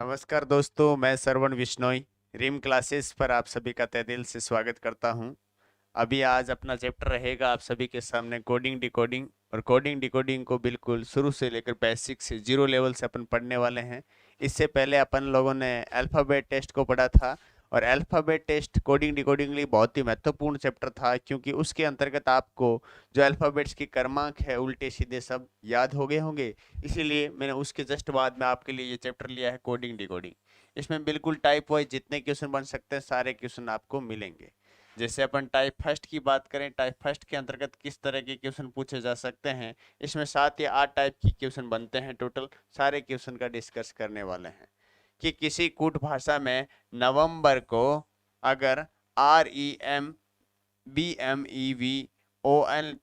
नमस्कार दोस्तों, मैं श्रवण बिश्नोई रिम क्लासेस पर आप सभी का तहे दिल से स्वागत करता हूं। अभी आज अपना चैप्टर रहेगा आप सभी के सामने कोडिंग डिकोडिंग। और कोडिंग डिकोडिंग को बिल्कुल शुरू से लेकर बेसिक से जीरो लेवल से अपन पढ़ने वाले हैं। इससे पहले अपन लोगों ने अल्फ़ाबेट टेस्ट को पढ़ा था। और अल्फ़ाबेट टेस्ट कोडिंग डिकोडिंग के लिए बहुत ही महत्वपूर्ण चैप्टर था, क्योंकि उसके अंतर्गत आपको जो अल्फ़ाबेट्स की क्रमांक है उल्टे सीधे सब याद हो गए होंगे। इसीलिए मैंने उसके जस्ट बाद में आपके लिए ये चैप्टर लिया है कोडिंग डिकोडिंग। इसमें बिल्कुल टाइप वाइज जितने क्वेश्चन बन सकते हैं सारे क्वेश्चन आपको मिलेंगे। जैसे अपन टाइप फर्स्ट की बात करें, टाइप फर्स्ट के अंतर्गत किस तरह के क्वेश्चन पूछे जा सकते हैं। इसमें 7 या 8 टाइप की क्वेश्चन बनते हैं। टोटल सारे क्वेश्चन का डिस्कस करने वाले हैं कि किसी कूट भाषा में नवंबर को अगर REMBMEVON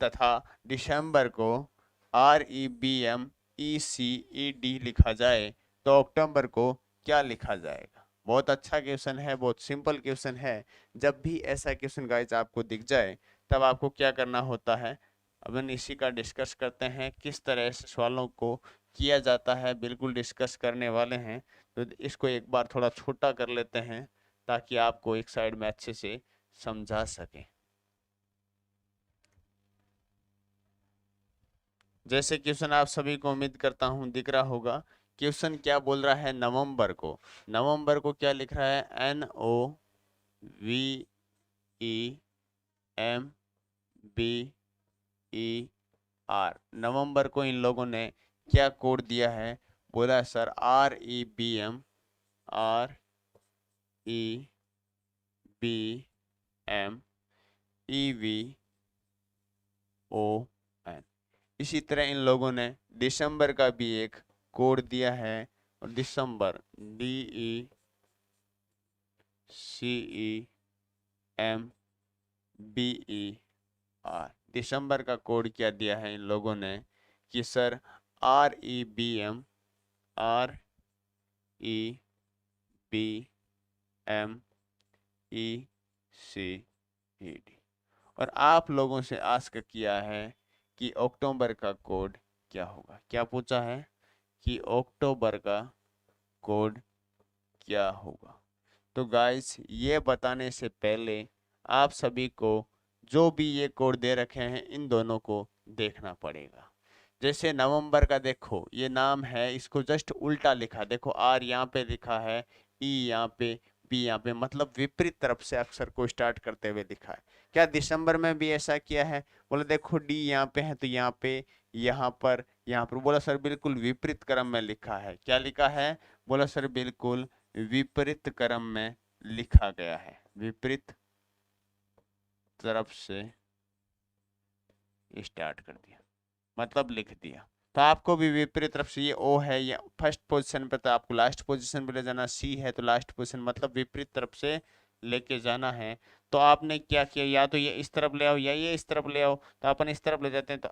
तथा दिसंबर को REBMECED लिखा जाए तो अक्टूबर को क्या लिखा जाएगा। बहुत अच्छा क्वेश्चन है, बहुत सिंपल क्वेश्चन है। जब भी ऐसा क्वेश्चन गाइस आपको दिख जाए तब आपको क्या करना होता है, अपन इसी का डिस्कस करते हैं किस तरह से सवालों को किया जाता है, बिल्कुल डिस्कस करने वाले हैं। तो इसको एक बार थोड़ा छोटा कर लेते हैं ताकि आपको एक साइड में अच्छे से समझा सके। जैसे क्वेश्चन आप सभी को उम्मीद करता हूं दिख रहा होगा। क्वेश्चन क्या बोल रहा है, नवंबर को क्या लिख रहा है, NOVEMBER। नवंबर को इन लोगों ने क्या कोड दिया है, बोला सर REBMEVON। इसी तरह इन लोगों ने दिसंबर का भी एक कोड दिया है, और दिसंबर DECEMBER। दिसंबर का कोड क्या दिया है इन लोगों ने कि सर REBMECED। और आप लोगों से आस्क किया है कि अक्टूबर का कोड क्या होगा। क्या पूछा है कि अक्टूबर का कोड क्या होगा। तो गाइस ये बताने से पहले आप सभी को जो भी ये कोड दे रखे हैं इन दोनों को देखना पड़ेगा। जैसे नवंबर का देखो, ये नाम है, इसको जस्ट उल्टा लिखा, देखो आर यहाँ पे लिखा है, ई यहाँ पे, बी यहाँ पे, मतलब विपरीत तरफ से अक्षर को स्टार्ट करते हुए लिखा है। क्या दिसंबर में भी ऐसा किया है, बोला देखो डी यहाँ पे है तो यहाँ पे, यहाँ पर, बोला सर बिल्कुल विपरीत क्रम में लिखा है। क्या लिखा है, बोला सर बिल्कुल विपरीत क्रम में लिखा गया है, विपरीत तरफ से स्टार्ट कर दिया, मतलब लिख दिया। तो आपको भी विपरीत तरफ से, ये ओ है या फर्स्ट पोजीशन पे तो आपको लास्ट पोजीशन पे ले जाना, सी है तो लास्ट पोजीशन, मतलब विपरीत तरफ से लेके जाना है। तो आपने क्या किया, या तो ये इस तरफ ले आओ या ये इस तरफ ले आओ। तो अपन इस तरफ ले जाते हैं, तो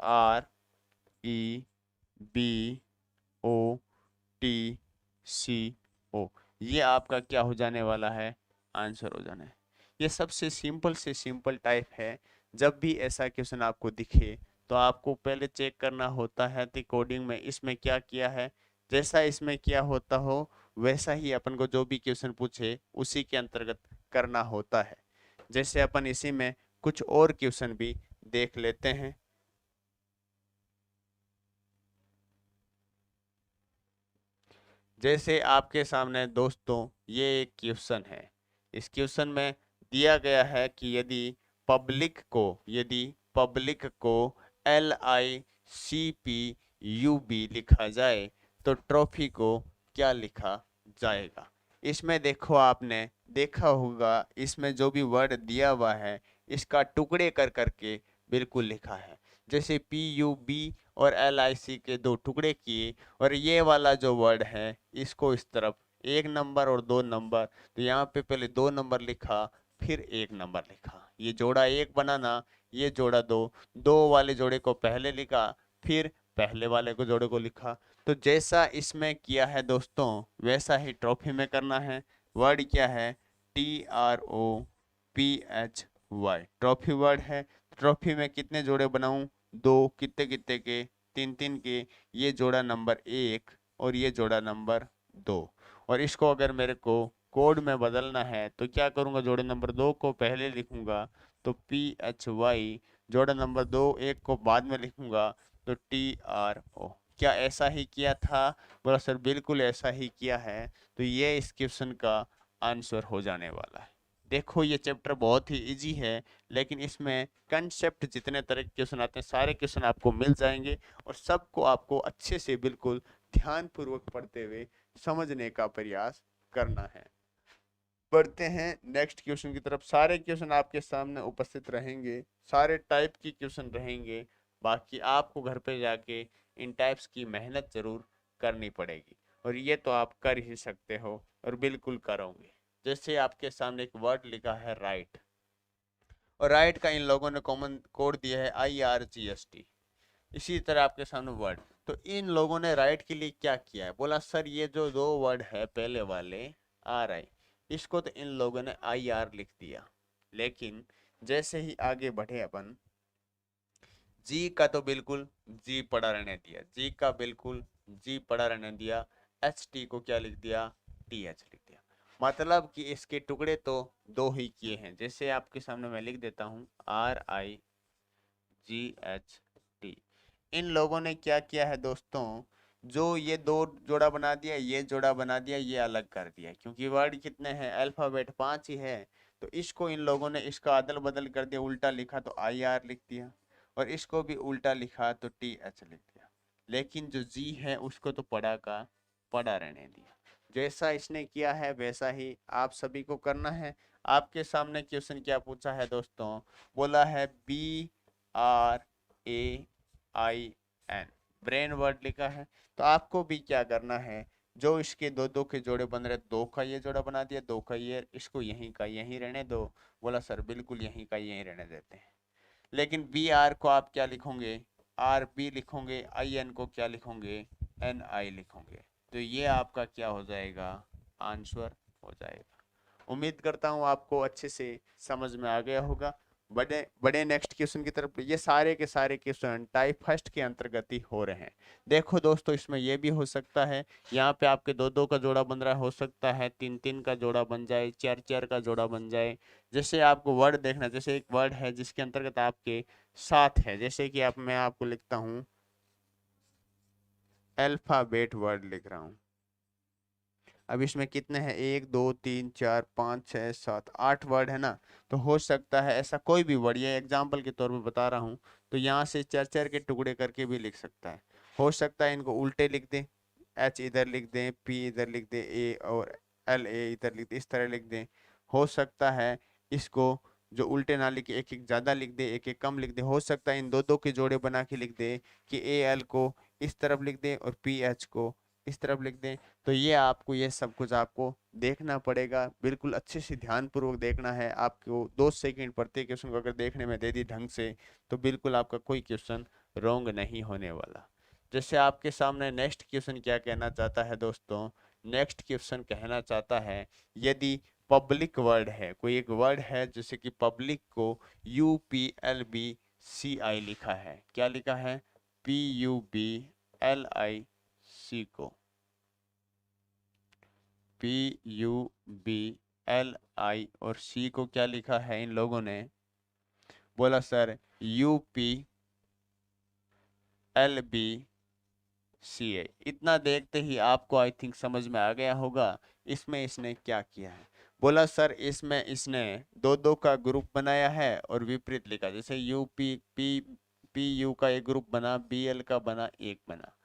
REBOTCO, ये आपका क्या हो जाने वाला है, आंसर हो जाना है। ये सबसे सिंपल से सिंपल टाइप है। जब भी ऐसा क्वेश्चन आपको दिखे तो आपको पहले चेक करना होता है कि कोडिंग में इसमें क्या किया है। जैसा इसमें किया होता हो वैसा ही अपन को जो भी क्वेश्चन पूछे उसी के अंतर्गत करना होता है। जैसे अपन इसी में कुछ और क्वेश्चन भी देख लेते हैं। जैसे आपके सामने दोस्तों ये एक क्वेश्चन है। इस क्वेश्चन में दिया गया है कि यदि पब्लिक को LICPUB लिखा जाए तो ट्रॉफी को क्या लिखा जाएगा। इसमें देखो, आपने देखा होगा इसमें जो भी वर्ड दिया हुआ है इसका टुकड़े कर करके बिल्कुल लिखा है। जैसे PUB और LIC के दो टुकड़े किए, और ये वाला जो वर्ड है इसको इस तरफ 1 नंबर और 2 नंबर, तो यहाँ पे पहले 2 नंबर लिखा फिर 1 नंबर लिखा, ये जोड़ा 1 बनाना, ये जोड़ा 2, 2 वाले जोड़े को पहले लिखा फिर पहले वाले को जोड़े को लिखा। तो जैसा इसमें किया है दोस्तों वैसा ही ट्रॉफी में करना है। वर्ड क्या है, TROPHY, ट्रॉफी वर्ड है। ट्रॉफी में कितने जोड़े बनाऊं, 2, कितने कितने के, 3 3 के, ये जोड़ा नंबर 1 और ये जोड़ा नंबर 2। और इसको अगर मेरे को कोड में बदलना है तो क्या करूँगा, जोड़े नंबर 2 को पहले लिखूंगा तो PHY, जोड़े नंबर 2 एक को बाद में लिखूंगा तो TRO। क्या ऐसा ही किया था? बोला सर बिल्कुल ऐसा ही किया है। तो ये इस क्वेश्चन का आंसर हो जाने वाला है। देखो ये चैप्टर बहुत ही इजी है, लेकिन इसमें कंसेप्ट जितने तरह के क्वेश्चन आते हैं सारे क्वेश्चन आपको मिल जाएंगे और सबको आपको अच्छे से बिल्कुल ध्यानपूर्वक पढ़ते हुए समझने का प्रयास करना है। बढ़ते हैं नेक्स्ट क्वेश्चन की तरफ। सारे क्वेश्चन आपके सामने उपस्थित रहेंगे, सारे टाइप की क्वेश्चन रहेंगे। बाकी आपको घर पे जाके इन टाइप्स की मेहनत जरूर करनी पड़ेगी और ये तो आप कर ही सकते हो और बिल्कुल करोगे। जैसे आपके सामने एक वर्ड लिखा है राइट, और राइट का इन लोगों ने कॉमन कोड दिया है IRGST। इसी तरह आपके सामने वर्ड, तो इन लोगों ने राइट के लिए क्या किया है? बोला सर ये जो दो वर्ड है पहले वाले RI, इसको तो इन लोगों ने IR लिख दिया, लेकिन जैसे ही आगे बढ़े अपन, जी का तो बिल्कुल जी पड़ा रहने दिया, जी का बिल्कुल जी पड़ा रहने दिया, HT को क्या लिख दिया? TH लिख दिया। मतलब कि इसके टुकड़े तो दो ही किए हैं। जैसे आपके सामने मैं लिख देता हूँ RIGHT। इन लोगों ने क्या किया है दोस्तों, जो ये दो जोड़ा बना दिया, ये जोड़ा बना दिया, ये अलग कर दिया, क्योंकि वर्ड कितने हैं, अल्फाबेट 5 ही है। तो इसको इन लोगों ने इसका अदल बदल कर दिया, उल्टा लिखा तो IR लिख दिया, और इसको भी उल्टा लिखा तो TH लिख दिया। लेकिन जो जी है उसको तो पढ़ा का पढ़ा रहने दिया। जैसा इसने किया है वैसा ही आप सभी को करना है। आपके सामने क्वेश्चन क्या पूछा है दोस्तों, बोला है BRAIN, ब्रेन वर्ड लिखा है। तो आपको भी क्या करना है, जो इसके दो दो के जोड़े बन रहे, दो का ये जोड़ा बना दिया, दो का ये, इसको यहीं का यहीं रहने दो। बोला सर बिल्कुल यहीं का यहीं रहने देते हैं। लेकिन BR को आप क्या लिखोगे? RB लिखोगे। IN को क्या लिखोगे? NI लिखोगे। तो ये आपका क्या हो जाएगा? आंसर हो जाएगा। उम्मीद करता हूँ आपको अच्छे से समझ में आ गया होगा। बड़े बड़े नेक्स्ट क्वेश्चन की तरफ। ये सारे के सारे क्वेश्चन टाइप फर्स्ट के अंतर्गत ही हो रहे हैं। देखो दोस्तों, इसमें ये भी हो सकता है यहाँ पे आपके दो दो का जोड़ा बन रहा है, हो सकता है तीन तीन का जोड़ा बन जाए, चार चार का जोड़ा बन जाए। जैसे आपको वर्ड देखना, जैसे एक वर्ड है जिसके अंतर्गत आपके साथ है, जैसे कि आप, मैं आपको लिखता हूँ अल्फाबेट वर्ड लिख रहा हूँ। अब इसमें कितने हैं, 1 2 3 4 5 6 7 8 वर्ड है ना। तो हो सकता है ऐसा कोई भी वर्ड, ये एग्जाम्पल के तौर पे बता रहा हूँ, तो यहाँ से चार चार के टुकड़े करके भी लिख सकता है। हो सकता है इनको उल्टे लिख दें, H इधर लिख दें, P इधर लिख दें, A और LA इधर लिख दें, इस तरह लिख दें। हो सकता है इसको जो उल्टे ना लिखे, एक एक ज्यादा लिख दे, एक एक कम लिख दे। हो सकता है इन दो दो के जोड़े बना के लिख दे कि AL को इस तरफ लिख दे और PH को इस तरफ लिख दें। तो ये आपको, ये सब कुछ आपको देखना पड़ेगा, बिल्कुल अच्छे से ध्यान पूर्वक देखना है। आपको 2 सेकंड प्रत्येक क्वेश्चन को अगर देखने में दे दी ढंग से, तो बिल्कुल आपका कोई क्वेश्चन रॉन्ग नहीं होने वाला। जैसे आपके सामने नेक्स्ट क्वेश्चन क्या कहना चाहता है दोस्तों, नेक्स्ट क्वेश्चन कहना चाहता है यदि पब्लिक वर्ड है, कोई एक वर्ड है जैसे कि पब्लिक को UPLBCI लिखा है, क्या लिखा है? PUBLIC को, PUBLI और C को क्या लिखा है इन लोगों ने? बोला सर UPLBCA। इतना देखते ही आपको आई थिंक समझ में आ गया होगा इसमें इसने क्या किया है। बोला सर इसमें इसने दो दो का ग्रुप बनाया है और विपरीत लिखा, जैसे PU का एक ग्रुप बना, BL का बना, एक बना।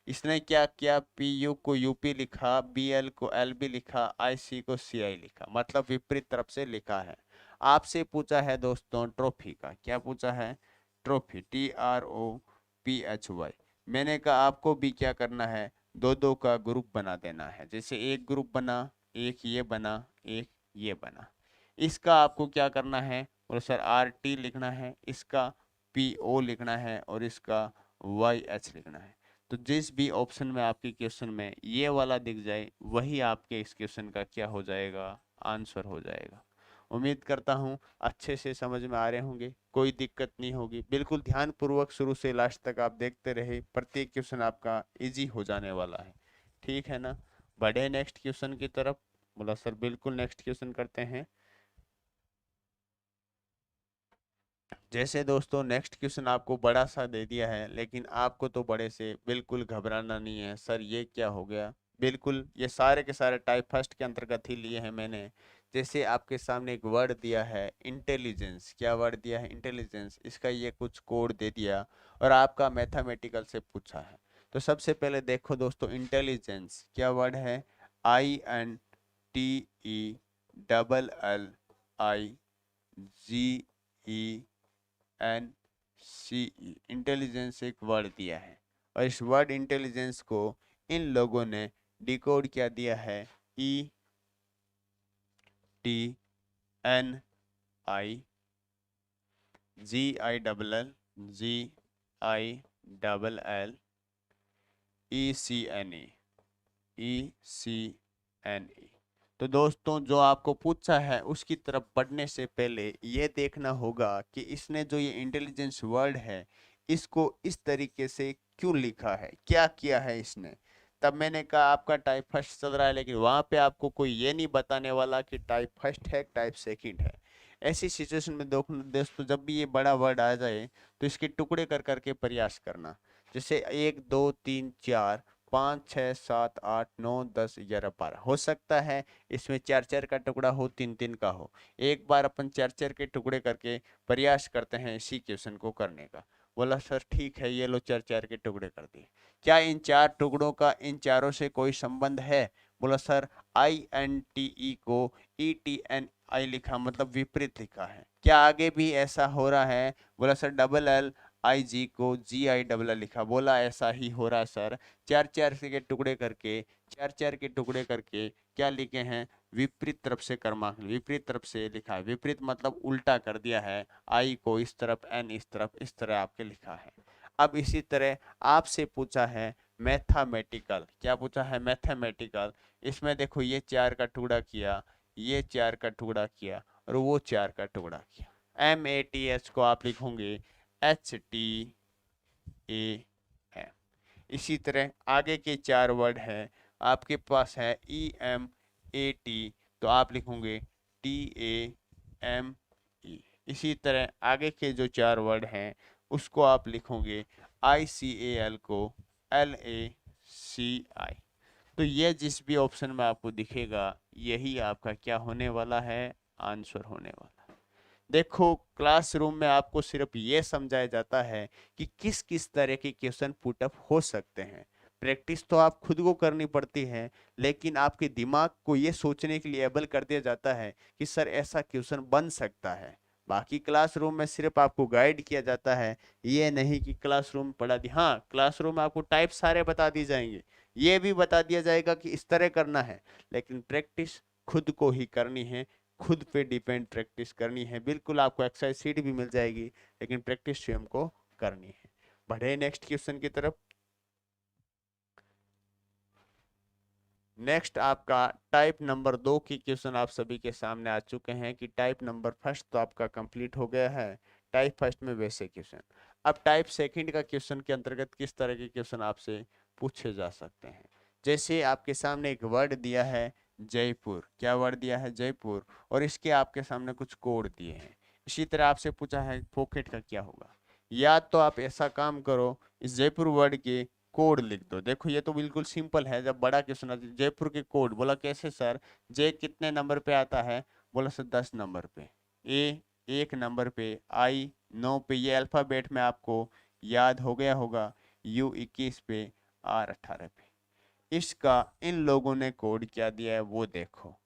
इसने क्या किया, PU को UP लिखा, BL को LB लिखा, IC को CI लिखा, मतलब विपरीत तरफ से लिखा है। आपसे पूछा है दोस्तों ट्रॉफी का, क्या पूछा है? Trophy, TROPHY। मैंने कहा आपको भी क्या करना है, दो दो का ग्रुप बना देना है। जैसे एक ग्रुप बना, एक ये बना, एक ये बना। इसका आपको क्या करना है, और सर RT लिखना है, इसका PO लिखना है और इसका YH लिखना है। तो जिस भी ऑप्शन में आपके क्वेश्चन में ये वाला दिख जाए, वही आपके इस क्वेश्चन का क्या हो जाएगा? आंसर हो जाएगा। उम्मीद करता हूँ अच्छे से समझ में आ रहे होंगे, कोई दिक्कत नहीं होगी। बिल्कुल ध्यान पूर्वक शुरू से लास्ट तक आप देखते रहे, प्रत्येक क्वेश्चन आपका इजी हो जाने वाला है। ठीक है ना? बढ़े नेक्स्ट क्वेश्चन की तरफ। बोला सर बिल्कुल नेक्स्ट क्वेश्चन करते हैं। जैसे दोस्तों नेक्स्ट क्वेश्चन आपको बड़ा सा दे दिया है, लेकिन आपको तो बड़े से बिल्कुल घबराना नहीं है। सर ये क्या हो गया, बिल्कुल ये सारे के सारे टाइप फर्स्ट के अंतर्गत ही लिए हैं मैंने। जैसे आपके सामने एक वर्ड दिया है इंटेलिजेंस, क्या वर्ड दिया है इंटेलिजेंस, इसका ये कुछ कोड दे दिया और आपका मैथमेटिकल से पूछा है। तो सबसे पहले देखो दोस्तों, इंटेलिजेंस क्या वर्ड है, INTELLIGENCE, इंटेलिजेंस एक वर्ड दिया है और इस वर्ड इंटेलिजेंस को इन लोगों ने डिकोड क्या दिया है, ETNIGILLECNE। तो दोस्तों जो आपको पूछा है उसकी तरफ बढ़ने से पहले ये देखना होगा कि इसने जो ये इंटेलिजेंस वर्ड है इसको इस तरीके से क्यों लिखा है, क्या किया है इसने। तब मैंने कहा आपका टाइप फर्स्ट चल रहा है, लेकिन वहां पे आपको कोई ये नहीं बताने वाला कि टाइप फर्स्ट है टाइप सेकंड है। ऐसी सिचुएशन में दोस्तों जब भी ये बड़ा वर्ड आ जाए तो इसके टुकड़े कर करके प्रयास करना। जैसे 1 2 3 4 5 6 7 8 9 10 11 12 हो सकता है इसमें 4 4 का टुकड़ा हो, 3 3 का हो। एक बार अपन 4 4 के टुकड़े करके प्रयास करते हैं इसी क्वेश्चन को करने का। बोला सर ठीक है, ये लो 4 4 के टुकड़े कर दिए। क्या इन 4 टुकड़ों का इन चारों से कोई संबंध है। बोला सर INTE को ETNI लिखा, मतलब विपरीत लिखा है। क्या आगे भी ऐसा हो रहा है। बोला सर LLIG को GILL लिखा। बोला ऐसा ही हो रहा है सर। 4 4 के टुकड़े करके 4 4 के टुकड़े करके क्या लिखे हैं, विपरीत तरफ से क्रमांक विपरीत तरफ से लिखा है। विपरीत मतलब उल्टा कर दिया है, I को इस तरफ N इस तरफ, इस तरह आपके लिखा है। अब इसी तरह आपसे पूछा है मैथमेटिकल, क्या पूछा है मैथमेटिकल। इसमें देखो ये 4 का टुकड़ा किया, ये 4 का टुकड़ा किया और वो 4 का टुकड़ा किया। MATH को आप लिखोगे HTA। इसी तरह आगे के 4 वर्ड हैं आपके पास है EMAT, तो आप लिखोगे TAME। इसी तरह आगे के जो 4 वर्ड हैं उसको आप लिखोगे ICAL को LACI। तो ये जिस भी ऑप्शन में आपको दिखेगा यही आपका क्या होने वाला है, आंसर होने वाला है। देखो क्लासरूम में आपको सिर्फ ये समझाया जाता है कि किस किस तरह के क्वेश्चन पुटअप हो सकते हैं। प्रैक्टिस तो आप खुद को करनी पड़ती है, लेकिन आपके दिमाग को ये सोचने के लिए एबल कर दिया जाता है कि सर ऐसा क्वेश्चन बन सकता है। बाकी क्लासरूम में सिर्फ आपको गाइड किया जाता है, ये नहीं कि क्लासरूम पढ़ा दिया। हाँ, क्लासरूम में आपको टाइप सारे बता दी जाएंगे, ये भी बता दिया जाएगा कि इस तरह करना है, लेकिन प्रैक्टिस खुद को ही करनी है, खुद पे डिपेंड प्रैक्टिस करनी है। बिल्कुल आपको एक्सरसाइज सीट भी मिल जाएगी, लेकिन प्रैक्टिस स्वयं को करनी है। बढ़े नेक्स्ट क्वेश्चन की तरफ। नेक्स्ट आपका टाइप नंबर 2 की क्वेश्चन आप सभी के सामने आ चुके हैं कि टाइप नंबर फर्स्ट तो आपका कंप्लीट हो गया है, टाइप फर्स्ट में वैसे क्वेश्चन। अब टाइप सेकंड का क्वेश्चन के अंतर्गत किस तरह के क्वेश्चन आपसे पूछे जा सकते हैं। जैसे आपके सामने एक वर्ड दिया है जयपुर, क्या वर्ड दिया है जयपुर, और इसके आपके सामने कुछ कोड दिए हैं। इसी तरह आपसे पूछा है पॉकेट का क्या होगा। या तो आप ऐसा काम करो, इस जयपुर वर्ड के कोड लिख दो। देखो ये तो बिल्कुल सिंपल है, जब बड़ा क्वेश्चन आता है जयपुर के कोड। बोला कैसे सर, जे कितने नंबर पे आता है। बोला सर 10 नंबर पे, ए 1 नंबर पे, आई 9 पे, ये अल्फाबेट में आपको याद हो गया होगा, यू 21 पे, आर 18 पे। इसका इन लोगों ने कोड क्या दिया है वो देखो।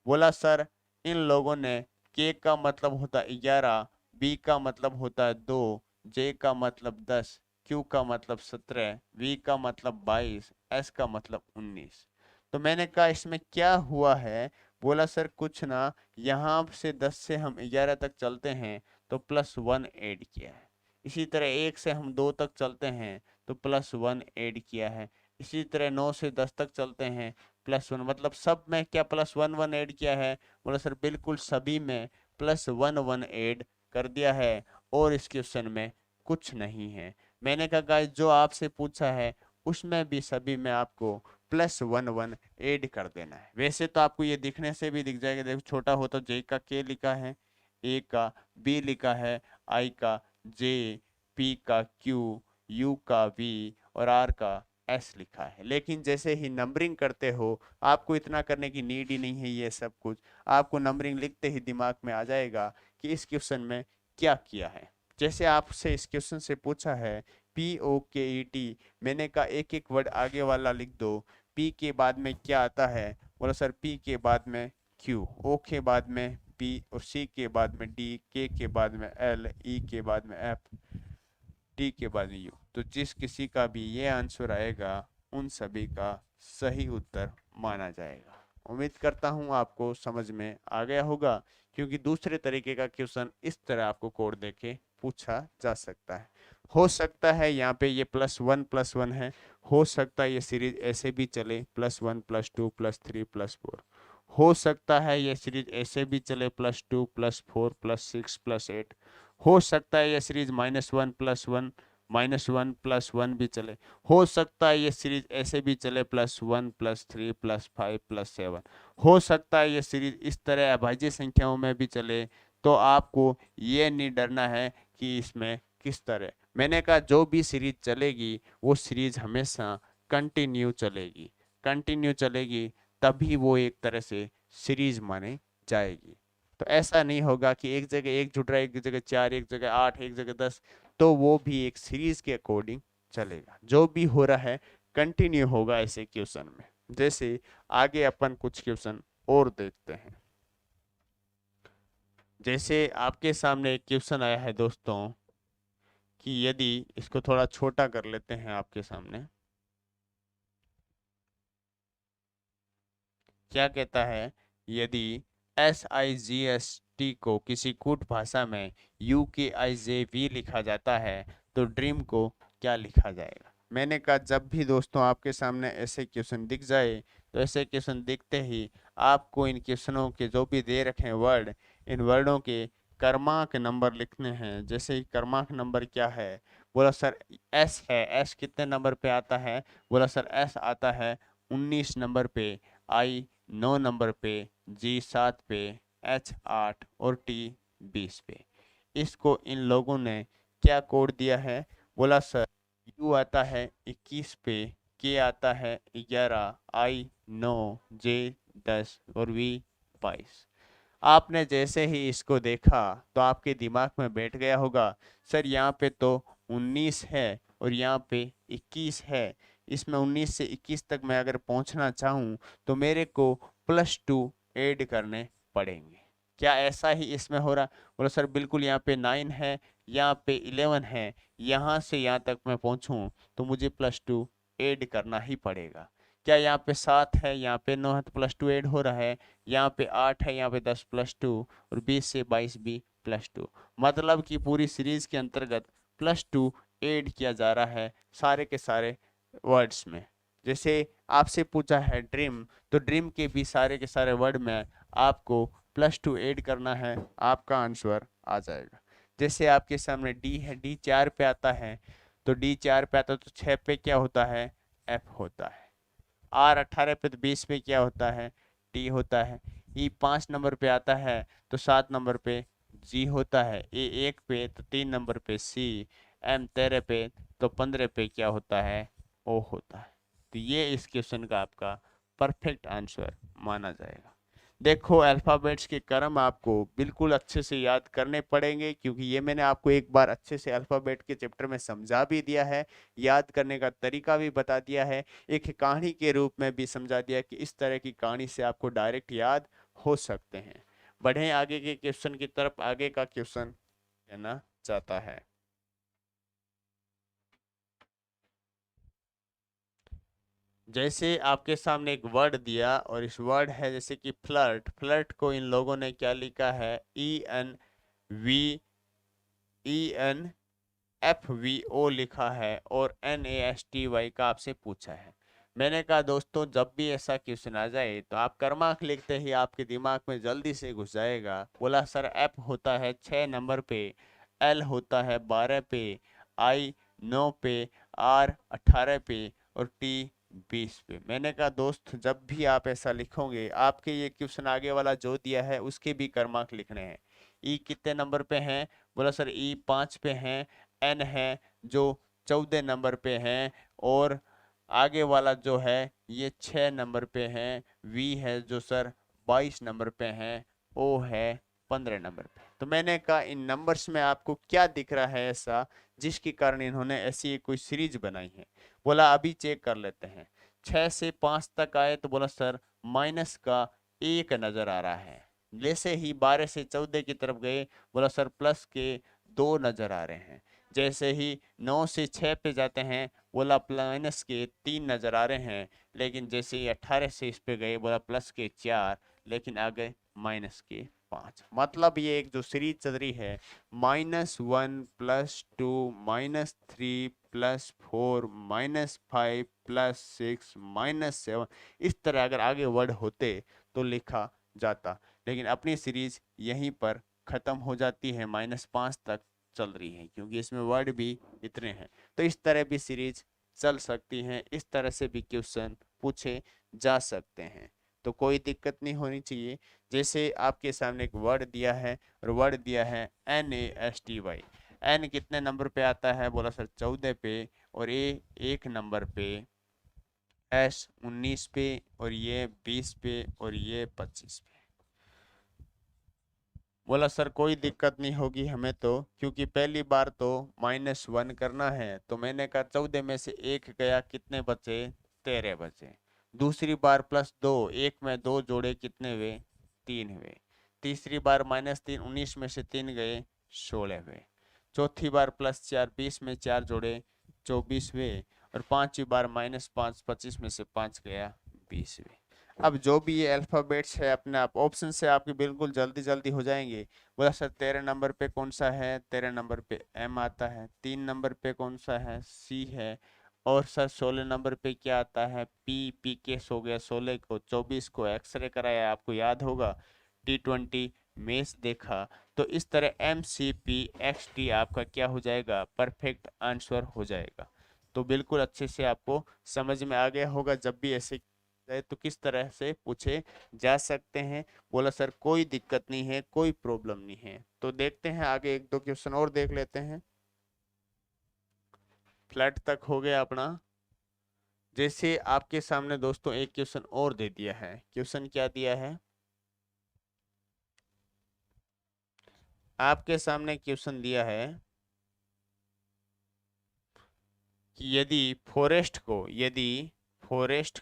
बोला सर इन लोगों ने, के का मतलब होता है 11, बी का मतलब होता है 2, जे का मतलब 10, क्यू का मतलब 17, वी का मतलब 22, एस का मतलब 19। तो मैंने कहा इसमें क्या हुआ है। बोला सर कुछ ना, यहाँ से 10 से हम 11 तक चलते हैं तो +1 ऐड किया है। इसी तरह 1 से हम 2 तक चलते हैं तो +1 ऐड किया है। इसी तरह 9 से 10 तक चलते हैं +1, मतलब सब में क्या +1 1 ऐड किया है। बोला सर बिल्कुल सभी में +1 1 ऐड कर दिया है और इस क्वेश्चन में कुछ नहीं है। मैंने कहा गाइस जो आपसे पूछा है उसमें भी सभी में आपको +1 1 ऐड कर देना है। वैसे तो आपको ये दिखने से भी दिख जाएगा, देखो छोटा होता जे का के लिखा है, ए का बी लिखा है, आई का जे, पी का क्यू, यू का वी और आर का एस लिखा है। लेकिन जैसे ही नंबरिंग करते हो आपको इतना करने की नीड ही नहीं है, ये सब कुछ आपको नंबरिंग लिखते ही दिमाग में आ जाएगा कि इस क्वेश्चन में क्या किया है। जैसे आपसे इस क्वेश्चन से पूछा है POKET, मैंने कहा एक एक वर्ड आगे वाला लिख दो। P के बाद में क्या आता है, बोला सर P के बाद में Q, O के बाद में P और C के बाद में D, K के बाद में L, E के बाद में F, T के बाद में U। तो जिस किसी का भी ये आंसर आएगा उन सभी का सही उत्तर माना जाएगा। उम्मीद करता हूँ आपको समझ में आ गया होगा, क्योंकि दूसरे तरीके का क्वेश्चन इस तरह आपको कोड देके पूछा जा सकता है। हो सकता है यहाँ पे ये +1 है, हो सकता है ये सीरीज ऐसे भी चले +1 +2 +3 +4, हो सकता है ये सीरीज ऐसे भी चले +2 +4 +6 +8, हो सकता है ये सीरीज -1 +1 -1 +1 भी चले, हो सकता है ये सीरीज ऐसे भी चले +1 +3 +5 +7, हो सकता है ये सीरीज इस तरह अभाज्य संख्याओं में भी चले। तो आपको ये नहीं डरना है कि इसमें किस तरह, मैंने कहा जो भी सीरीज चलेगी वो सीरीज हमेशा कंटिन्यू चलेगी, कंटिन्यू चलेगी तभी वो एक तरह से सीरीज माने जाएगी। तो ऐसा नहीं होगा कि एक जगह एक जुड़ रहा है, एक जगह 4, एक जगह 8, एक जगह 10, तो वो भी एक सीरीज के अकॉर्डिंग चलेगा। जो भी हो रहा है कंटिन्यू होगा ऐसे क्वेश्चन में। जैसे आगे अपन कुछ क्वेश्चन और देखते हैं। जैसे आपके सामने एक क्वेश्चन आया है दोस्तों कि यदि इसको थोड़ा छोटा कर लेते हैं आपके सामने, क्या कहता है, यदि SIGST को किसी कूट भाषा में UKIJV लिखा जाता है तो ड्रीम को क्या लिखा जाएगा। मैंने कहा जब भी दोस्तों आपके सामने ऐसे क्वेश्चन दिख जाए तो ऐसे क्वेश्चन दिखते ही आपको इन क्वेश्चनों के जो भी दे रखे हैं वर्ड, इन वर्डों के क्रमांक नंबर लिखने हैं। जैसे ही क्रमांक नंबर क्या है, बोला सर S है, S कितने नंबर पे आता है, बोला सर S आता है 19 नंबर पे, I 9 नंबर पे, G 7 पे, H 8 और T 20 पे। इसको इन लोगों ने क्या कोड दिया है, बोला सर U आता है 21 पे, K आता है 11, I 9, J 10 और V 22। आपने जैसे ही इसको देखा तो आपके दिमाग में बैठ गया होगा सर यहाँ पे तो 19 है और यहाँ पे 21 है, इसमें 19 से 21 तक मैं अगर पहुंचना चाहूँ तो मेरे को +2 ऐड करने पड़ेंगे। क्या ऐसा ही इसमें हो रहा, बोलो सर बिल्कुल, यहाँ पे 9 है, यहाँ पे 11 है, यहाँ से यहाँ तक मैं पहुँचूँ तो मुझे +2 ऐड करना ही पड़ेगा। क्या यहाँ पे 7 है, यहाँ पे 9 है तो +2 ऐड हो रहा है, यहाँ पे 8 है, यहाँ पे 10 +2 और 20 से 22 भी +2, मतलब कि पूरी सीरीज के अंतर्गत +2 ऐड किया जा रहा है सारे के सारे वर्ड्स में। जैसे आपसे पूछा है ड्रीम, तो ड्रीम के भी सारे के सारे वर्ड में आपको +2 ऐड करना है, आपका आंसर आ जाएगा। जैसे आपके सामने डी है, डी 4 पे आता है, तो डी 4 पे आता है तो 6 पे क्या होता है, एफ होता है। R 18 पे तो 20 पे क्या होता है, टी होता है। ई 5 नंबर पे आता है तो 7 नंबर पे जी होता है। ए 1 पे तो 3 नंबर पे सी, एम 13 पे तो 15 पे क्या होता है, ओ होता है। तो ये इस क्वेश्चन का आपका परफेक्ट आंसर माना जाएगा। देखो अल्फ़ाबेट्स के क्रम आपको बिल्कुल अच्छे से याद करने पड़ेंगे, क्योंकि ये मैंने आपको एक बार अच्छे से अल्फ़ाबेट के चैप्टर में समझा भी दिया है, याद करने का तरीका भी बता दिया है, एक कहानी के रूप में भी समझा दिया कि इस तरह की कहानी से आपको डायरेक्ट याद हो सकते हैं। बढ़ें आगे के क्वेश्चन की तरफ। आगे का क्वेश्चन कहना चाहता है, जैसे आपके सामने एक वर्ड दिया और इस वर्ड है जैसे कि फ्लर्ट, फ्लर्ट को इन लोगों ने क्या लिखा है, ENVFVO लिखा है और NASTY का आपसे पूछा है। मैंने कहा दोस्तों जब भी ऐसा क्वेश्चन आ जाए तो आप क्रमांक लिखते ही आपके दिमाग में जल्दी से घुस जाएगा। बोला सर F होता है 6 नंबर पे, L होता है 12 पे, I 9 पे, R 18 पे और T 20 पे। मैंने कहा दोस्त जब भी आप ऐसा लिखोगे, आपके ये क्वेश्चन आगे वाला जो दिया है उसके भी क्रमांक लिखने हैं। ई कितने नंबर पे हैं? बोला सर ई 5 पे हैं, एन है जो 14 नंबर पे हैं, और आगे वाला जो है ये 6 नंबर पे है, वी है जो सर 22 नंबर पे है, ओ है 15 नंबर पे। तो मैंने कहा इन नंबर्स में आपको क्या दिख रहा है ऐसा जिसके कारण इन्होंने ऐसी एक कोई सीरीज बनाई है? बोला अभी चेक कर लेते हैं। 6 से 5 तक आए तो बोला सर माइनस का 1 नजर आ रहा है। जैसे ही 12 से 14 की तरफ गए, बोला सर प्लस के 2 नजर आ रहे हैं। जैसे ही 9 से 6 पे जाते हैं, बोला माइनस के 3 नजर आ रहे हैं। लेकिन जैसे ही 18 से इस पे गए, बोला प्लस के 4, लेकिन आगे माइनस के 5। मतलब ये एक जो सीरीज चल रही है, -1 +2 -3 +4 -5 +6 -7, इस तरह अगर आगे वर्ड होते तो लिखा जाता, लेकिन अपनी सीरीज यहीं पर खत्म हो जाती है, -5 तक चल रही है, क्योंकि इसमें वर्ड भी इतने हैं। तो इस तरह भी सीरीज चल सकती हैं, इस तरह से भी क्वेश्चन पूछे जा सकते हैं, तो कोई दिक्कत नहीं होनी चाहिए। जैसे आपके सामने एक वर्ड दिया है, और वर्ड दिया है NASTY। एन कितने नंबर पे आता है? बोला सर 14 पे, और ए 1 नंबर पे, एस 19 पे, और ये 20 पे, और ये 25 पे। बोला सर कोई दिक्कत नहीं होगी हमें तो, क्योंकि पहली बार तो -1 करना है। तो मैंने कहा 14 में से 1 गया, कितने बचे? 13 बचे। दूसरी बार +2, 1 में 2 जोड़े, कितने हुए? 3 हुए। तीसरी बार -3, 19 में से 3 गए, 16 हुए। चौथी बार +4, 20 में 4 जोड़े, 24 हुए। और पांचवी बार -5, 25 में से 5 गया, 20 हुए। अब जो भी ये अल्फाबेट्स है अपने आप ऑप्शन से आपकी बिल्कुल जल्दी जल्दी हो जाएंगे। बोला सर 13 नंबर पे कौन सा है? 13 नंबर पे एम आता है। 3 नंबर पे कौन सा है? सी है। और सर 16 नंबर पे क्या आता है? पी। पी केस हो गया 16 को। 24 को एक्सरे कराया, आपको याद होगा, T20 मैच देखा। तो इस तरह MCPXT आपका क्या हो जाएगा? परफेक्ट आंसर हो जाएगा। तो बिल्कुल अच्छे से आपको समझ में आ गया होगा, जब भी ऐसे तो किस तरह से पूछे जा सकते हैं। बोला सर कोई दिक्कत नहीं है, कोई प्रॉब्लम नहीं है। तो देखते हैं आगे, एक दो क्वेश्चन और देख लेते हैं। फ्लैट तक हो गया अपना। जैसे आपके सामने दोस्तों एक क्वेश्चन और दे दिया है। क्वेश्चन क्या दिया है? आपके सामने क्वेश्चन दिया है कि फॉरेस्ट को यदि फॉरेस्ट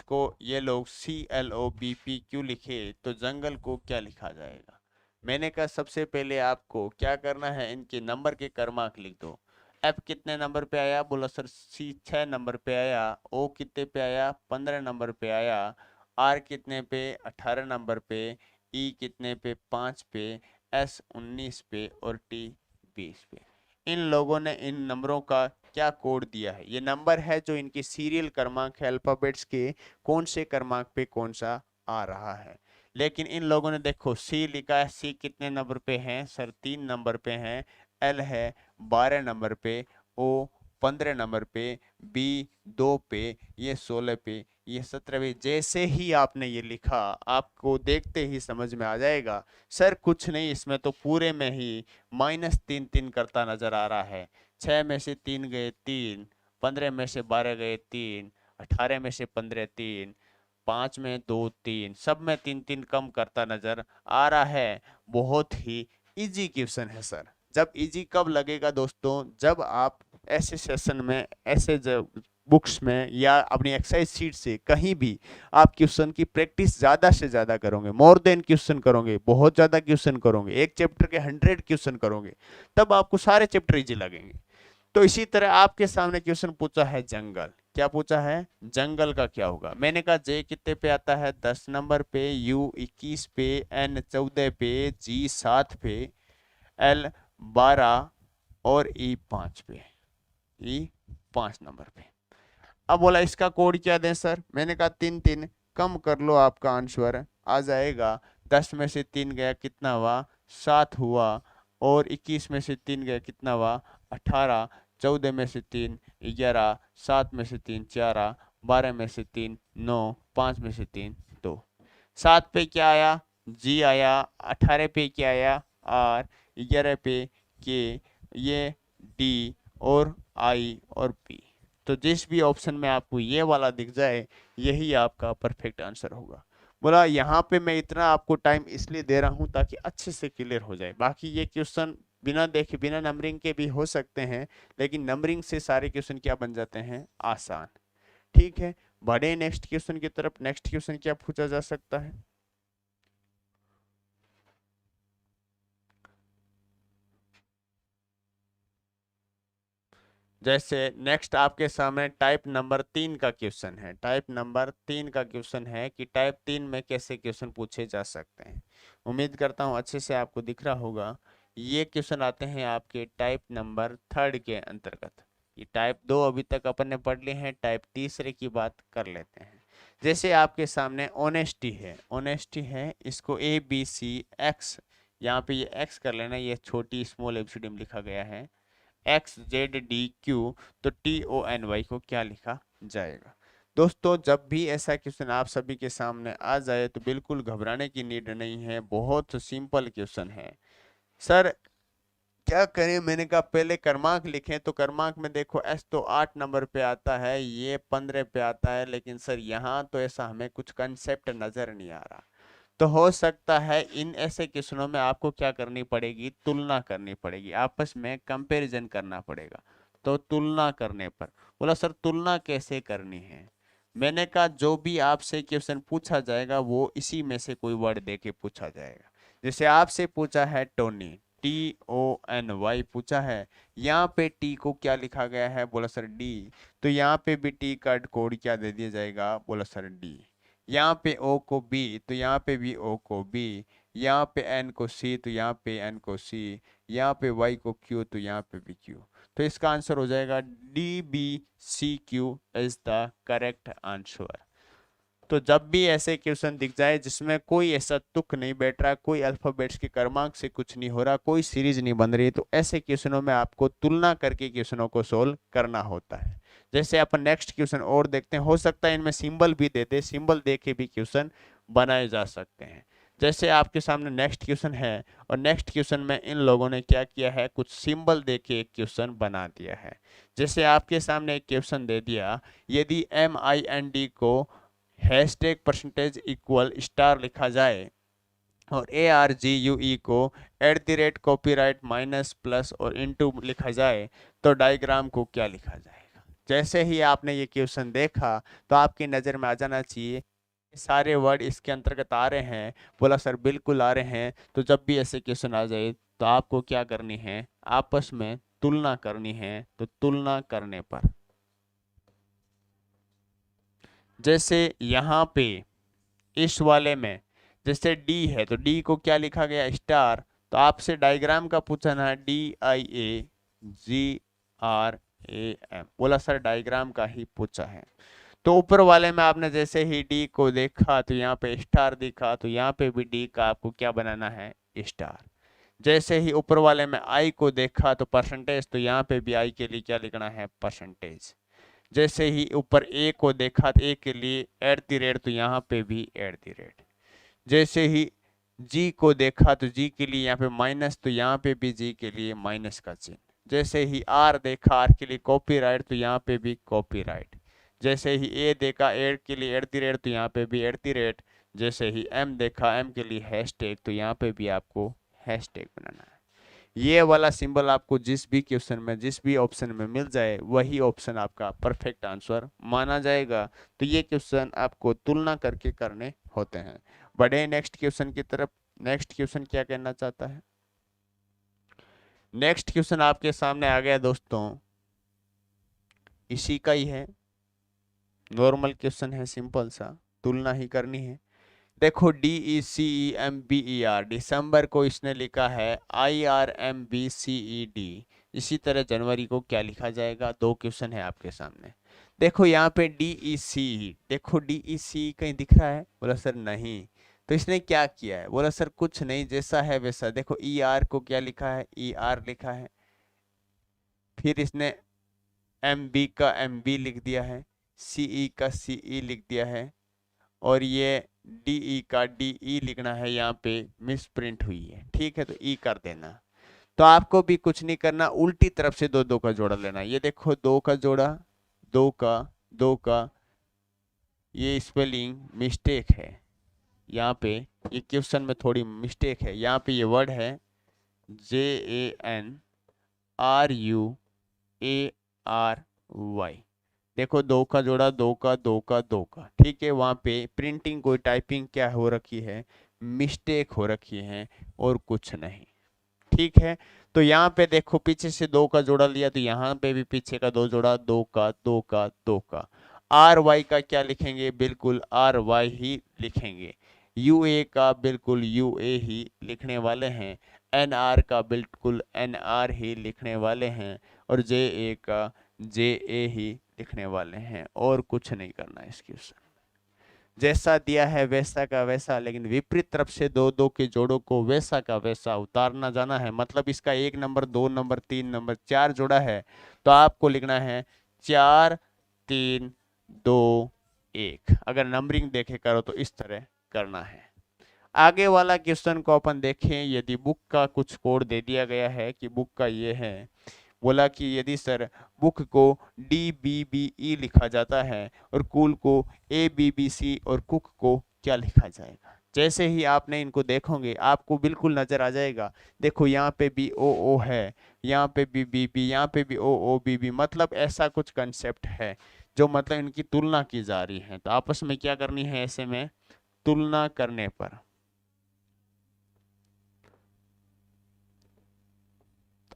को ये लोग CLOBP लिखे तो जंगल को क्या लिखा जाएगा? मैंने कहा सबसे पहले आपको क्या करना है, इनके नंबर के क्रमांक लिख दो। F कितने नंबर पे आया? बोला सर C 6 नंबर पे आया। O कितने पे आया? 15 नंबर पे आया। R कितने पे? 18 नंबर पे। E कितने पे? 5 पे। S 19 पे, और T 20 पे। इन लोगों ने इन नंबरों का क्या कोड दिया है? ये नंबर है जो इनकी सीरियल क्रमांक है, अल्फाबेट्स के कौन से क्रमांक पे कौन सा आ रहा है। लेकिन इन लोगों ने देखो सी लिखा है, सी कितने नंबर पे है? सर 3 नंबर पे है। एल है 12 नंबर पे, ओ 15 नंबर पे, बी 2 पे, ये 16 पे, ये 17 पे। जैसे ही आपने ये लिखा, आपको देखते ही समझ में आ जाएगा सर कुछ नहीं, इसमें तो पूरे में ही -3 करता नजर आ रहा है। 6 में से 3 गए 3, 15 में से 12 गए 3, 18 में से 15 3, 5 में 2 3, सब में 3 3 कम करता नजर आ रहा है। बहुत ही इजी क्वेश्चन है सर। जब इजी कब लगेगा दोस्तों? जब आप ऐसे सेशन में, ऐसे बुक्स में, या अपनी एक्सरसाइज शीट से कहीं भी आप क्वेश्चन की प्रैक्टिस ज्यादा से ज्यादा करोगे, मोर देन क्वेश्चन करोगे, बहुत ज्यादा क्वेश्चन करोगे, एक चैप्टर के 100 क्वेश्चन करोगे, तब आपको सारे चैप्टर इजी लगेंगे। तो इसी तरह आपके सामने क्वेश्चन पूछा है जंगल। क्या पूछा है? जंगल का क्या होगा? मैंने कहा जे कितने पे आता है? 10 नंबर पे, यू 21 पे, एन 14 पे, जी 7 पे, एल 12, और ई 5 पे। ई 5 नंबर पे। अब बोला इसका कोड क्या दें सर? मैंने कहा 3 3 कम कर लो, आपका आंसर आ जाएगा। 10 में से 3 गया, कितना हुआ? 7 हुआ। और 21 में से 3 गया, कितना हुआ? 18। 14 में से 3 11, 7 में से 3 4, 12 में से 3 9, 5 में से 3 2। 7 पे क्या आया? जी आया। 18 पे क्या आया? आर। 11 पे के, ये डी और आई और पी। तो जिस भी ऑप्शन में आपको ये वाला दिख जाए यही आपका परफेक्ट आंसर होगा। बोला यहाँ पे मैं इतना आपको टाइम इसलिए दे रहा हूँ ताकि अच्छे से क्लियर हो जाए। बाकी ये क्वेश्चन बिना देखे बिना नंबरिंग के भी हो सकते हैं, लेकिन नंबरिंग से सारे क्वेश्चन क्या बन जाते हैं? आसान। ठीक है, बढ़े नेक्स्ट क्वेश्चन की तरफ। नेक्स्ट क्वेश्चन क्या पूछा जा सकता है? जैसे नेक्स्ट आपके सामने टाइप नंबर 3 का क्वेश्चन है। टाइप नंबर 3 का क्वेश्चन है कि टाइप 3 में कैसे क्वेश्चन पूछे जा सकते हैं। उम्मीद करता हूं अच्छे से आपको दिख रहा होगा। ये क्वेश्चन आते हैं आपके टाइप नंबर 3 के अंतर्गत। ये टाइप 2 अभी तक अपन ने पढ़ लिए हैं, टाइप तीसरे की बात कर लेते हैं। जैसे आपके सामने ऑनेस्टी है, ऑनेस्टी है, इसको ए बी सी एक्स, यहाँ पे ये एक्स कर लेना, ये छोटी स्मॉल एबीसीडी में लिखा गया है एक्स जेड डी क्यू, तो टी ओ एन वाई को क्या लिखा जाएगा? दोस्तों जब भी ऐसा क्वेश्चन आप सभी के सामने आ जाए तो बिल्कुल घबराने की नीड नहीं है, बहुत सिंपल क्वेश्चन है। सर क्या करें? मैंने कहा पहले क्रमांक लिखें, तो क्रमांक में देखो एस तो 8 नंबर पे आता है, ये 15 पे आता है, लेकिन सर यहाँ तो ऐसा हमें कुछ कंसेप्ट नजर नहीं आ रहा। तो हो सकता है इन ऐसे क्वेश्चनों में आपको क्या करनी पड़ेगी? तुलना करनी पड़ेगी, आपस में कंपैरिजन करना पड़ेगा। तो तुलना करने पर बोला सर तुलना कैसे करनी है? मैंने कहा जो भी आपसे क्वेश्चन पूछा जाएगा वो इसी में से कोई वर्ड दे के पूछा जाएगा। जैसे आपसे पूछा है Tony, T O N Y पूछा है, यहाँ पे टी को क्या लिखा गया है? बोला सर डी। तो यहाँ पे भी टी का कोड क्या दे दिया जाएगा? बोला सर डी। यहाँ पे ओ को बी, तो यहाँ पे भी ओ को बी। यहाँ पे एन को सी, तो यहाँ पे एन को सी। यहाँ पे वाई को क्यू, तो यहाँ पे भी क्यू। तो इसका आंसर हो जाएगा D B C Q is the correct answer. तो जब भी ऐसे क्वेश्चन दिख जाए जिसमें कोई ऐसा तुक नहीं बैठ रहा, कोई अल्फाबेट्स के क्रमांक से कुछ नहीं हो रहा, कोई सीरीज नहीं बन रही, तो ऐसे क्वेश्चनों में आपको तुलना करके क्वेश्चनों को सोल्व करना होता है। जैसे अपन नेक्स्ट क्वेश्चन और देखते हैं, हो सकता है इनमें सिंबल भी दे दे, सिंबल दे के भी क्वेश्चन बनाए जा सकते हैं। जैसे आपके सामने नेक्स्ट क्वेश्चन है, और नेक्स्ट क्वेश्चन में इन लोगों ने क्या किया है? कुछ सिंबल दे के एक क्वेश्चन बना दिया है। जैसे आपके सामने एक क्वेश्चन दे दिया, यदि MIND को हैशटैग परसेंटेज इक्वल स्टार लिखा जाए और ARGUE को @copyright माइनस प्लस और इनटू लिखा जाए, तो डायग्राम को क्या लिखा जाएगा? जैसे ही आपने ये क्वेश्चन देखा तो आपकी नज़र में आ जाना चाहिए सारे वर्ड इसके अंतर्गत आ रहे हैं। बोला सर बिल्कुल आ रहे हैं। तो जब भी ऐसे क्वेश्चन आ जाए तो आपको क्या करनी है? आपस में तुलना करनी है। तो तुलना करने पर जैसे यहाँ पे इस वाले में जैसे डी है, तो डी को क्या लिखा गया? स्टार। तो आपसे डायग्राम का पूछा ना, DIAGRAM, बोला सर डायग्राम का ही पूछा है। तो ऊपर वाले में आपने जैसे ही डी को देखा तो यहाँ पे स्टार दिखा, तो यहाँ पे भी डी का आपको क्या बनाना है? स्टार। जैसे ही ऊपर वाले में आई को देखा तो परसेंटेज, तो यहाँ पे भी आई के लिए क्या लिखना है? परसेंटेज। जैसे ही ऊपर ए को देखा तो ए के लिए @ तो यहाँ पे भी @ जैसे ही जी को देखा तो जी के लिए यहाँ पे माइनस, तो यहाँ पे भी जी के लिए माइनस का चिन्ह। जैसे ही आर देखा, आर के लिए कॉपीराइट, तो यहाँ पे भी कॉपीराइट। जैसे ही ए देखा, ए के लिए @ तो यहाँ पे भी @। जैसे ही एम देखा, एम के लिए हैशटैग, तो यहाँ पे भी आपको हैशटैग बनाना है। ये वाला सिंबल आपको जिस भी क्वेश्चन में जिस भी ऑप्शन में मिल जाए वही ऑप्शन आपका परफेक्ट आंसर माना जाएगा। तो ये क्वेश्चन आपको तुलना करके करने होते हैं। बढ़े नेक्स्ट क्वेश्चन की तरफ। नेक्स्ट क्वेश्चन क्या कहना चाहता है? नेक्स्ट क्वेश्चन आपके सामने आ गया दोस्तों, इसी का ही है, नॉर्मल क्वेश्चन है, सिंपल सा, तुलना ही करनी है। देखो DECEMBER, दिसंबर को इसने लिखा है IRMBCED। इसी तरह जनवरी को क्या लिखा जाएगा? दो क्वेश्चन है आपके सामने। देखो यहाँ पे DEC, देखो DEC कहीं दिख रहा है? बोला सर नहीं। तो इसने क्या किया है? बोला सर कुछ नहीं, जैसा है वैसा। देखो ER को क्या लिखा है? ER लिखा है। फिर इसने MB का MB लिख दिया है, CE का CE लिख दिया है, और ये DE का DE लिखना है, यहाँ पे मिस प्रिंट हुई है, ठीक है, तो E कर देना। तो आपको भी कुछ नहीं करना, उल्टी तरफ से दो दो का जोड़ा लेना। ये देखो दो का जोड़ा, दो का ये स्पेलिंग मिस्टेक है, यहाँ पे ये क्वेश्चन में थोड़ी मिस्टेक है। यहाँ पे ये वर्ड है JANRUARY, देखो दो का जोड़ा, दो का, ठीक है। वहाँ पे प्रिंटिंग कोई टाइपिंग क्या हो रखी है, मिस्टेक हो रखी है, और कुछ नहीं, ठीक है। तो यहाँ पे देखो पीछे से दो का जोड़ा लिया, तो यहाँ पे भी पीछे का दो जोड़ा, दो का। RY का क्या लिखेंगे, बिल्कुल RY ही लिखेंगे। UA का बिल्कुल UA ही लिखने वाले हैं। NR का बिल्कुल NR ही लिखने वाले हैं, और JA का JA ही लिखने वाले हैं, और कुछ नहीं करना है इस क्वेश्चन। जैसा दिया है वैसा का वैसा, लेकिन विपरीत तरफ से दो दो के जोड़ों को वैसा का वैसा उतारना जाना है। मतलब इसका 1 नंबर, 2 नंबर, 3 नंबर, 4 जोड़ा है, तो आपको लिखना है 4 3 2 1। अगर नंबरिंग देखे करो तो इस तरह करना है। आगे वाला क्वेश्चन को अपन देखें। यदि बुक का कुछ कोड दे दिया गया है कि बुक का ये है, बोला कि यदि सर बुक को DBBE लिखा जाता है और कूल को ABBC और कुक को क्या लिखा जाएगा। जैसे ही आपने इनको देखोगे आपको बिल्कुल नजर आ जाएगा। देखो यहाँ पे भी OO है, यहाँ पे भी BB, यहाँ पे भी OO BB, मतलब ऐसा कुछ कंसेप्ट है जो मतलब इनकी तुलना की जा रही है। तो आपस में क्या करनी है, ऐसे में तुलना करने पर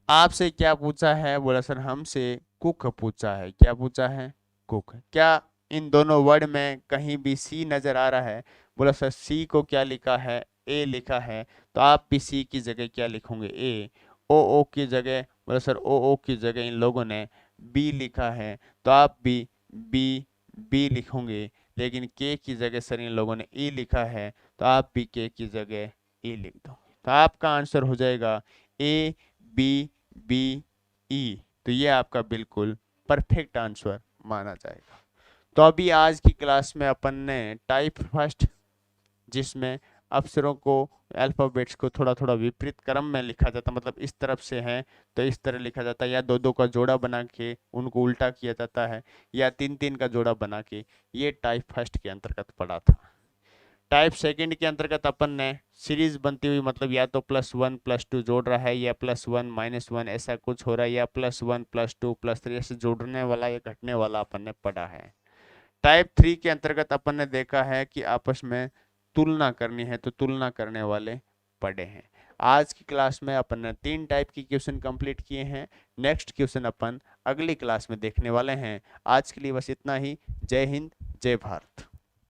आपसे क्या पूछा है, बोला सर हमसे कुक पूछा है। क्या पूछा है, कुक। क्या इन दोनों वर्ड में कहीं भी सी नजर आ रहा है, बोला सर सी को क्या लिखा है, ए लिखा है, तो आप भी सी की जगह क्या लिखोगे, ए। ओ की जगह, बोला सर ओ की जगह इन लोगों ने बी लिखा है, तो आप भी बी लिखोगे। लेकिन के की जगह सर इन लोगों ने ई लिखा है, तो आप भी के की जगह ई लिख दो। तो आपका आंसर हो जाएगा ABBE। तो ये आपका बिल्कुल परफेक्ट आंसर माना जाएगा। तो अभी आज की क्लास में अपन ने टाइप फर्स्ट, जिसमें अक्षरों को, अल्फाबेट्स को थोड़ा थोड़ा विपरीत क्रम में लिखा जाता, मतलब इस तरफ से है तो इस तरह लिखा जाता है, या दो दो का जोड़ा बना के उनको उल्टा किया जाता है, या तीन तीन का जोड़ा बना के, ये टाइप फर्स्ट के अंतर्गत पड़ा था। टाइप सेकंड के अंतर्गत अपन ने सीरीज बनती हुई, मतलब या तो +1 +2 जोड़ रहा है, या +1 -1 ऐसा कुछ हो रहा है, या +1 +2 +3 ऐसे जोड़ने वाला या घटने वाला अपन ने पढ़ा है। टाइप 3 के अंतर्गत अपन ने देखा है कि आपस में तुलना करनी है, तो तुलना करने वाले पढ़े हैं। आज की क्लास में अपन ने 3 टाइप की क्वेश्चन कंप्लीट किए हैं। नेक्स्ट क्वेश्चन अपन अगली क्लास में देखने वाले हैं। आज के लिए बस इतना ही। जय हिंद, जय भारत।